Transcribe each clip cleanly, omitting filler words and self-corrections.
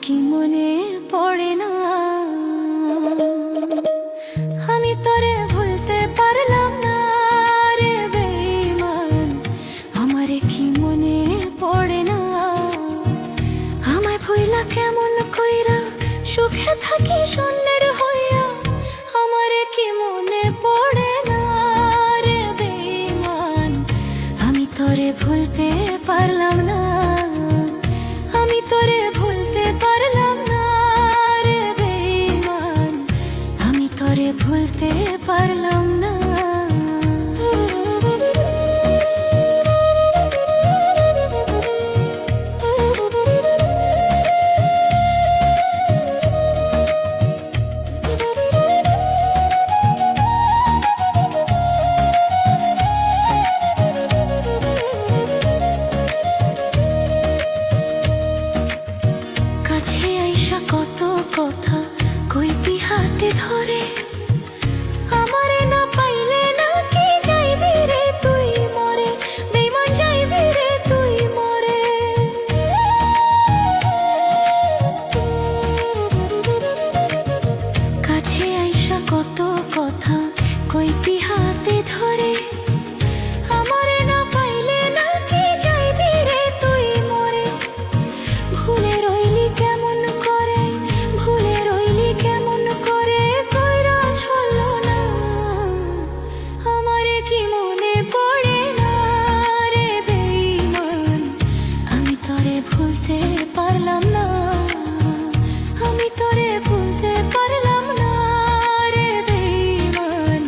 কি মনে পড়ে না, আমি তোরে ভুলতে পারলাম না রে বেঈমান। আমারে কি মনে পড়ে না, আমায় ভুইলা কেমন কইরা সুখে থাকি শূন্যের হইয়া। আমারে কি মনে পড়ে না রে বেঈমান, আমি তোরে ভুলতে পারলাম না, আমি তোরে ভুলতে পারলাম না রে বেঈমান, আমি তোরে ভুলতে পারলাম না। কাছে আইসা কত কথা কইতি হাতে ধরে, আমারে না পাইলে নাকি যাইবি রে তুই মরে, বেঈমান যাইবি রে তুই মরে। কাছে আইসা কত কথা কইতি হাতে ধরে, আমারে না পাইলে নাকি যাইবি রে তুই মরে। ভুলে রইলি কেমন করে, ভুলে রইলি কেমন করে, কইরা ছলো না। আমারে কি মনে পড়ে না রে বেঈমান, আমি তোরে ভুলতে পারলাম না, আমি তোরে ভুলতে পারলাম না রে বেঈমান,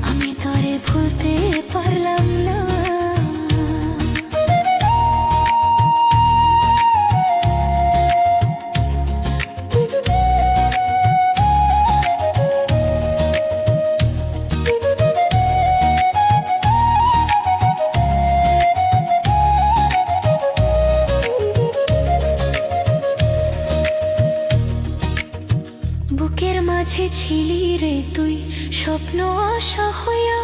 আমি তোরে ভুলতে পারলাম না। বুকের মাঝে ছিলি রে তুই স্বপ্ন আশা হইয়া,